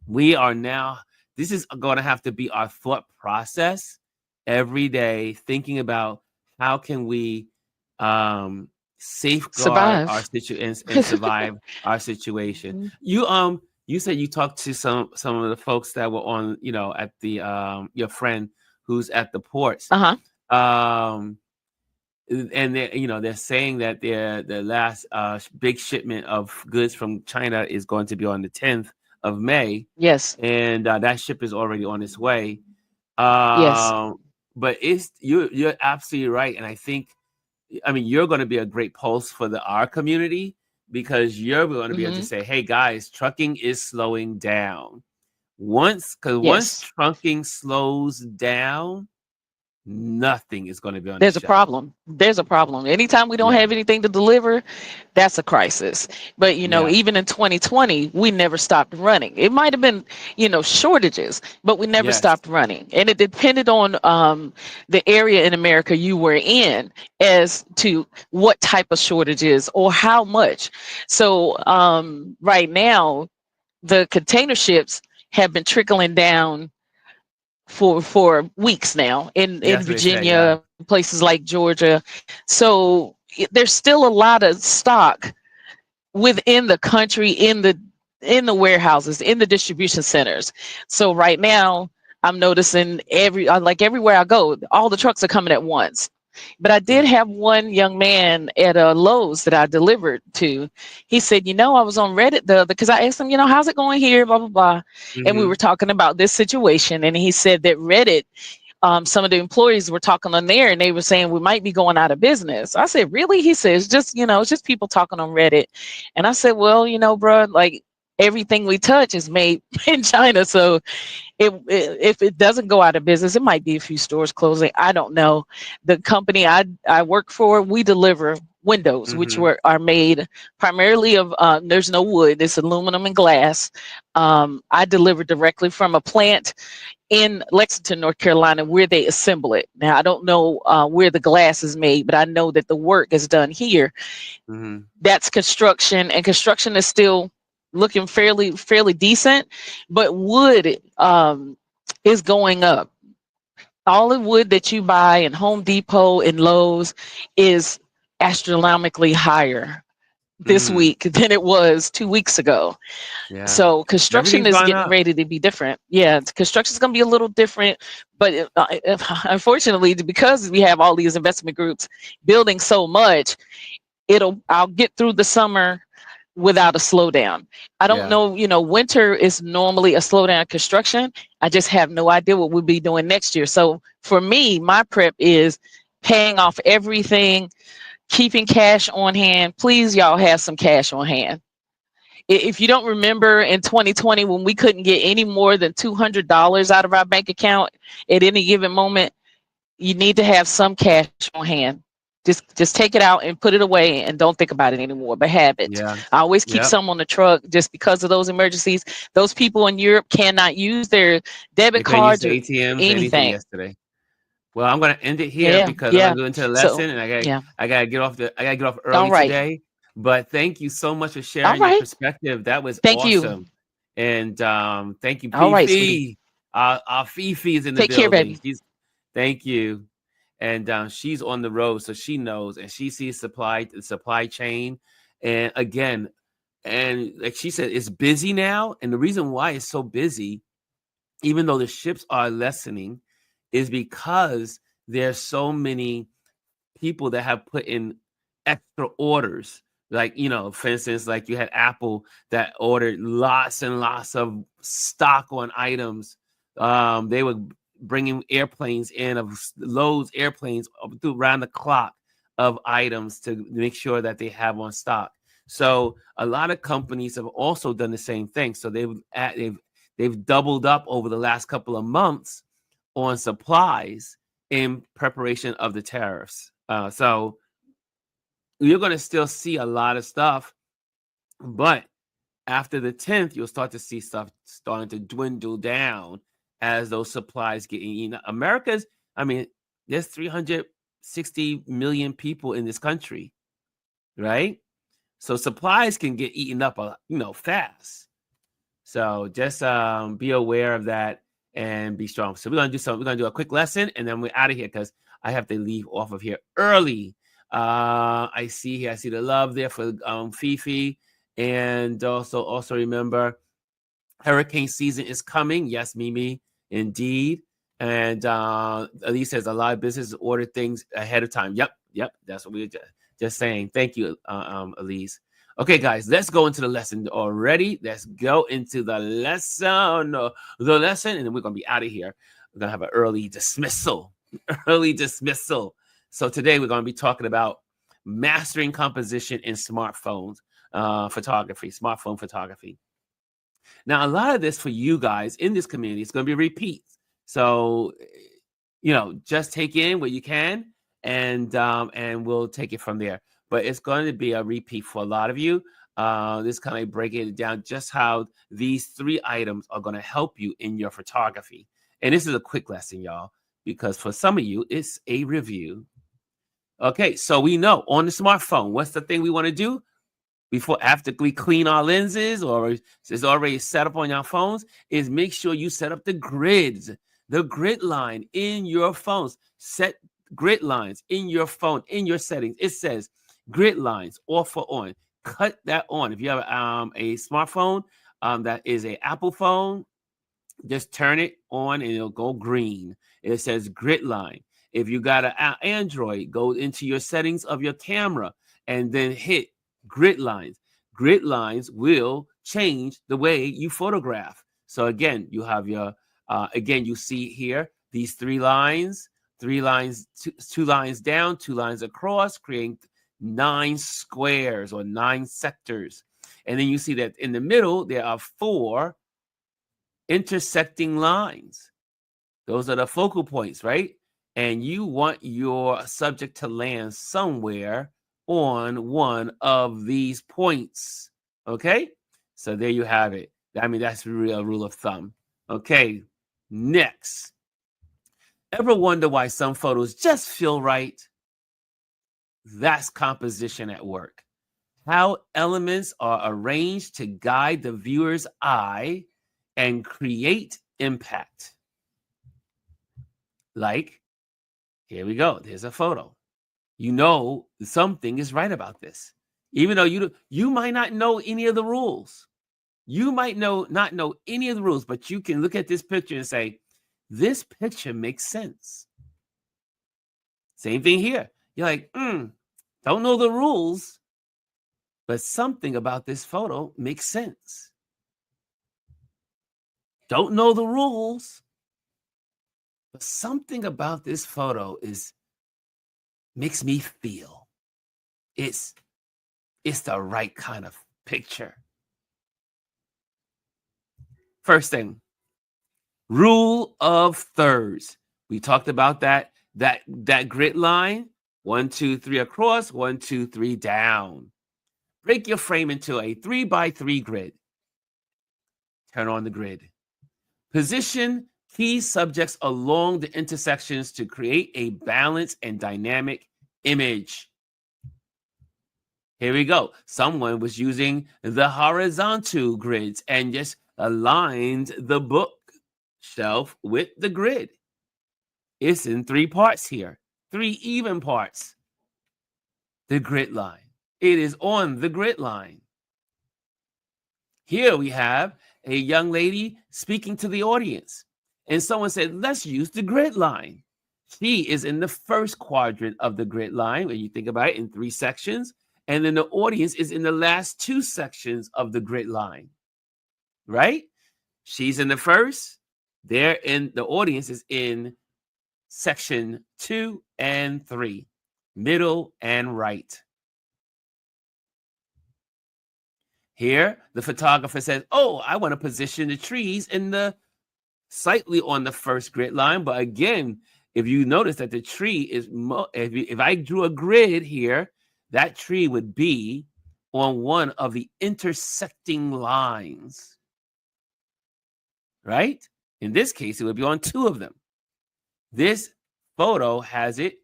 We are now, this is going to have to be our thought process every day, thinking about how can we safeguard our Survive. situation and survive our situation. You said you talked to some of the folks that were on, at the your friend who's at the ports. Uh-huh. Um and they're saying that the last big shipment of goods from China is going to be on the 10th of May, Yes. and that ship is already on its way. Yes. But you're absolutely right, and I mean, you're going to be a great pulse for our community, because you're going to be able to Hmm. say, "Hey guys, trucking is slowing down." Once Yes. trucking slows down, nothing is going to be on the There's a shelf. problem. There's a problem. Anytime we don't Yeah, have anything to deliver, that's a crisis. But yeah, even in 2020, we never stopped running. It might have been, shortages, but we never yes, stopped running. And it depended on the area in America you were in as to what type of shortages or how much. So right now, the container ships have been trickling down for weeks now in that's what they said. Yeah, Virginia, places like Georgia. So there's still a lot of stock within the country, in the warehouses, in the distribution centers. So right now I'm noticing like everywhere I go, all the trucks are coming at once. But I did have one young man at Lowe's that I delivered to. He said, I was on Reddit because I asked him, how's it going here, blah, blah, blah. And we Mm-hmm. were talking about this situation. And he said that Reddit, some of the employees were talking on there and they were saying we might be going out of business. I said, really? He says, it's just people talking on Reddit. And I said, well, bro, like everything we touch is made in China. So if it doesn't go out of business, it might be a few stores closing. I don't know. The company I work for, we deliver windows, which Mm-hmm. are made primarily of, there's no wood, it's aluminum and glass. I deliver directly from a plant in Lexington, North Carolina, where they assemble it. Now, I don't know where the glass is made, but I know that the work is done here. Mm-hmm. That's construction, and construction is still looking fairly decent, but wood is going up. All the wood that you buy in Home Depot and Lowe's is astronomically higher this Mm-hmm. week than it was 2 weeks ago. Yeah. So construction Everything's is gone getting up. ready to be different. Yeah, construction is going to be a little different, but unfortunately, because we have all these investment groups building so much, I'll get through the summer without a slowdown. I don't Yeah. know, winter is normally a slowdown in construction. I just have no idea what we'll be doing next year. So for me, my prep is paying off everything, keeping cash on hand. Please, y'all have some cash on hand. If you don't remember in 2020 when we couldn't get any more than $200 out of our bank account at any given moment, you need to have some cash on hand. Just take it out and put it away and don't think about it anymore, but have it. Yeah. I always keep Yep. some on the truck just because of those emergencies. Those people in Europe cannot use their They debit couldn't use cards the or ATMs, anything anything. yesterday. Well, I'm gonna end it here Yeah, because I'm yeah. gonna go into the So, lesson, and yeah. I gotta get off All early right. today. But thank you so much for All sharing your right. perspective. That was Thank you. awesome. And thank you, All right, sweetie. Fifi. Our Fifi is in the Take care, building. baby. Thank you. And she's on the road, so she knows, and she sees the supply chain. And again, and like she said, it's busy now. And the reason why it's so busy, even though the ships are lessening, is because there's so many people that have put in extra orders. Like, for instance, like you had Apple that ordered lots and lots of stock on items. They were bringing airplanes in of loads airplanes around the clock of items to make sure that they have on stock. So a lot of companies have also done the same thing. So they've doubled up over the last couple of months on supplies in preparation of the tariffs. So you're going to still see a lot of stuff, but after the 10th, you'll start to see stuff starting to dwindle down as those supplies get eaten. There's 360 million people in this country, right? So supplies can get eaten up, fast. So just be aware of that and be strong. So we're gonna do something. We're gonna do a quick lesson, and then we're out of here because I have to leave off of here early. I see the love there for Fifi, and also remember, hurricane season is coming. Yes, Mimi, indeed. And Elise says a lot of businesses order things ahead of time. Yep. That's what we were just saying. Thank you, Elise. Okay, guys, let's go into the lesson already. Let's go into the lesson, and then we're gonna be out of here. We're gonna have an early dismissal. So today we're gonna be talking about mastering composition in smartphone photography. Now, a lot of this for you guys in this community is going to be repeats. So, just take in what you can, and we'll take it from there. But it's going to be a repeat for a lot of you. This kind of breaking it down just how these 3 items are going to help you in your photography. And this is a quick lesson, y'all, because for some of you, it's a review. Okay, so we know on the smartphone, what's the thing we want to do? After we clean our lenses, or it's already set up on your phones, is make sure you set up the grids, the grid line in your phones. Set grid lines in your phone, in your settings. It says grid lines off or on. Cut that on. If you have a smartphone that is an Apple phone, just turn it on and it'll go green. It says grid line. If you got an Android, go into your settings of your camera and then hit grid lines. Grid lines will change the way you photograph. So again, you have your, again, you see here, these three lines, two lines down, 2 lines across, creating 9 squares or 9 sectors. And then you see that in the middle, there are 4 intersecting lines. Those are the focal points, right? And you want your subject to land somewhere on one of these points. Okay? So there you have it. I mean, that's really a rule of thumb. Okay, next. Ever wonder why some photos just feel right? That's composition at work. How elements are arranged to guide the viewer's eye and create impact. Like, here we go. There's a photo. You know something is right about this. Even though you might not know any of the rules. You might not know any of the rules, but you can look at this picture and say, this picture makes sense. Same thing here. You're like, don't know the rules, but something about this photo makes sense. Don't know the rules, but something about this photo makes me feel it's the right kind of picture. First thing, rule of thirds. We talked about that grid line, 1, 2, 3 across, 1, 2, 3 down. Break your frame into a 3x3 grid. Turn on the grid. Position key subjects along the intersections to create a balanced and dynamic image. Here we go. Someone was using the horizontal grids and just aligned the bookshelf with the grid. It's in 3 parts here, 3 even parts. The grid line. It is on the grid line. Here we have a young lady speaking to the audience. And someone said, let's use the grid line. She is in the first quadrant of the grid line, when you think about it, in 3 sections. And then the audience is in the last 2 sections of the grid line. Right? She's in the first. The audience is in section 2 and 3, middle and right. Here, the photographer says, oh, I want to position the trees slightly on the first grid line. But again, if you notice that the tree is, if I drew a grid here, that tree would be on one of the intersecting lines. Right? In this case, it would be on 2 of them. This photo has it,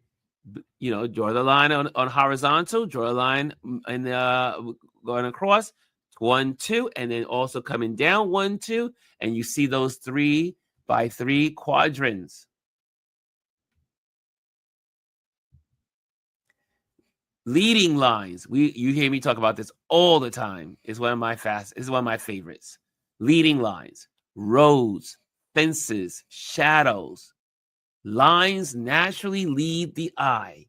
draw the line on horizontal, draw a line and going across, 1, 2, and then also coming down 1, 2, and you see those 3x3 quadrants. Leading lines. You hear me talk about this all the time. It's one of my favorites. Leading lines, roads, fences, shadows. Lines naturally lead the eye.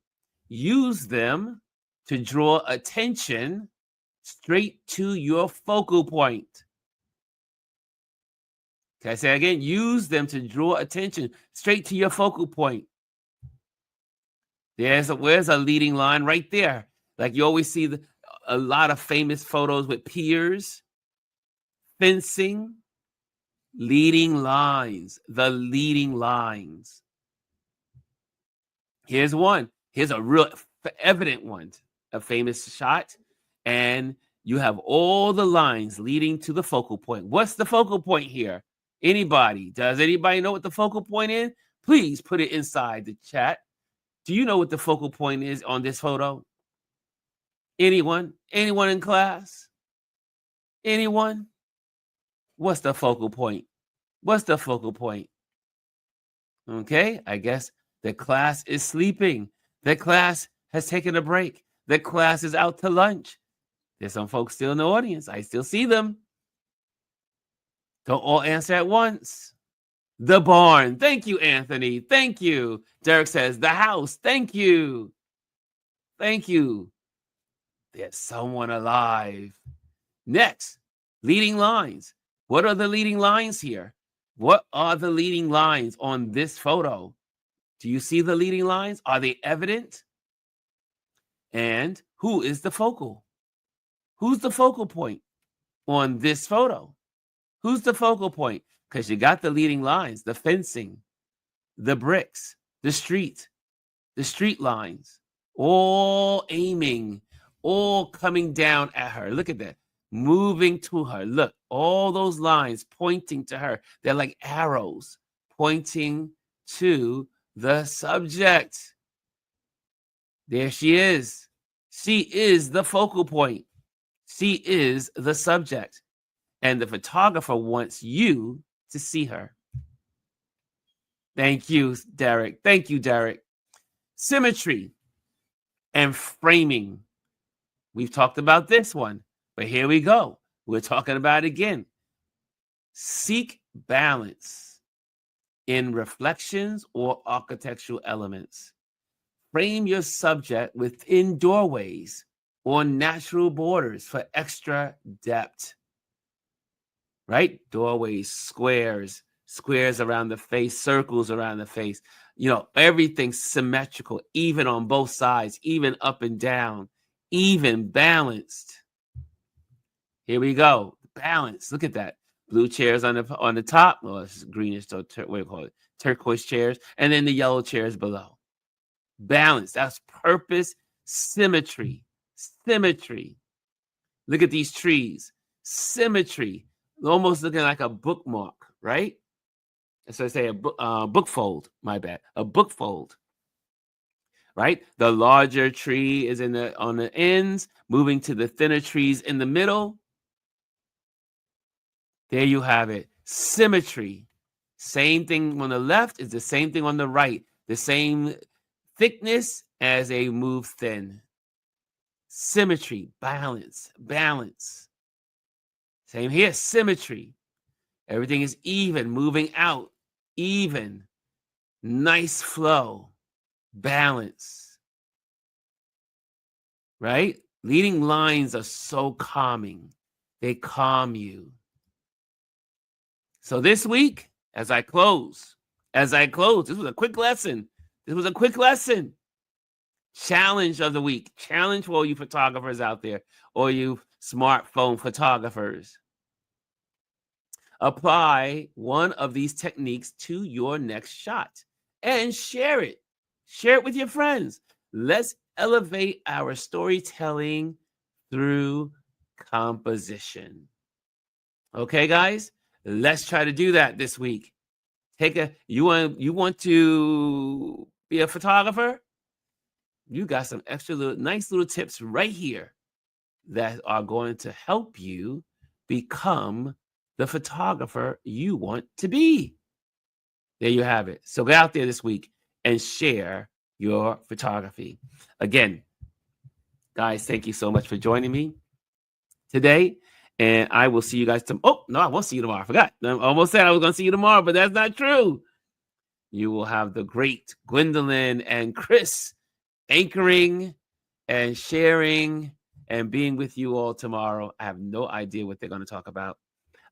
Use them to draw attention straight to your focal point. Can I say again? Use them to draw attention straight to your focal point. Where's a leading line right there? Like you always see a lot of famous photos with piers, fencing, leading lines, the leading lines. Here's one. Here's a real evident one, a famous shot. And you have all the lines leading to the focal point. What's the focal point here? Anybody? Does anybody know what the focal point is? Please put it inside the chat. Do you know what the focal point is on this photo? Anyone? Anyone in class? Anyone? What's the focal point? What's the focal point? Okay, I guess the class is sleeping. The class has taken a break. The class is out to lunch. There's some folks still in the audience. I still see them. Don't all answer at once. The barn. Thank you, Anthony. Thank you. Derek says, the house. Thank you. Thank you. There's someone alive. Next, leading lines. What are the leading lines here? What are the leading lines on this photo? Do you see the leading lines? Are they evident? And who is the focal? Who's the focal point on this photo? Who's the focal point? Because you got the leading lines, the fencing, the bricks, the street lines, all aiming, all coming down at her. Look at that, moving to her. Look, all those lines pointing to her. They're like arrows pointing to the subject. There she is. She is the focal point. She is the subject. And the photographer wants you to see her. Thank you, Derek. Thank you, Derek. Symmetry and framing. We've talked about this one, but here we go. We're talking about it again. Seek balance in reflections or architectural elements. Frame your subject within doorways or natural borders for extra depth. Right? Doorways, squares around the face, circles around the face. You know, everything's symmetrical, even on both sides, even up and down, even balanced. Here we go. Balance. Look at that. Blue chairs on the top. Well, it's greenish, so what do you call it? Turquoise chairs, and then the yellow chairs below. Balance. That's purpose. Symmetry. Symmetry. Look at these trees. Symmetry. Almost looking like a bookmark, right? So I say a book fold. My bad. A book fold. Right? The larger tree is on the ends, moving to the thinner trees in the middle. There you have it. Symmetry. Same thing on the left is the same thing on the right. The same thickness as they move thin. Symmetry, balance, balance. Same here, symmetry. Everything is even, moving out, even. Nice flow, balance. Right? Leading lines are so calming. They calm you. So this week, as I close, this was a quick lesson. Challenge of the week. Challenge for all you photographers out there, or you smartphone photographers. Apply one of these techniques to your next shot and share it. Share it with your friends. Let's elevate our storytelling through composition. Okay, guys? Let's try to do that this week. You want to be a photographer? You got some extra nice little tips right here that are going to help you become the photographer you want to be. There you have it. So get out there this week and share your photography. Again, guys, thank you so much for joining me today. And I will see you guys tomorrow. Oh, no, I won't see you tomorrow. I forgot. I almost said I was going to see you tomorrow, but that's not true. You will have the great Gwendolyn and Chris anchoring and sharing and being with you all tomorrow. I have no idea what they're going to talk about.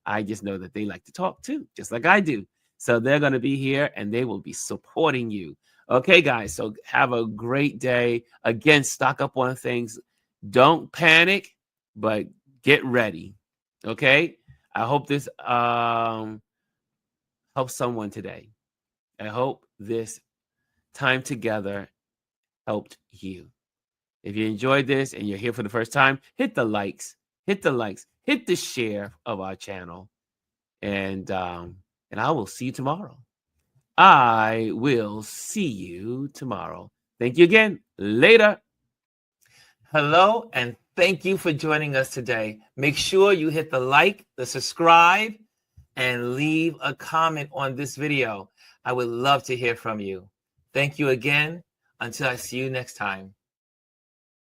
I just know that they like to talk too, just like I do. So they're going to be here and they will be supporting you. Okay, guys. So have a great day. Again, stock up on things. Don't panic, but get ready. Okay. I hope this helps someone today. I hope this time together helped you. If you enjoyed this and you're here for the first time, hit the likes, hit the share of our channel, and I will see you tomorrow. I will see you tomorrow. Thank you again. Later. Hello, and thank you for joining us today. Make sure you hit the like, the subscribe, and leave a comment on this video. I would love to hear from you. Thank you again. Until I see you next time.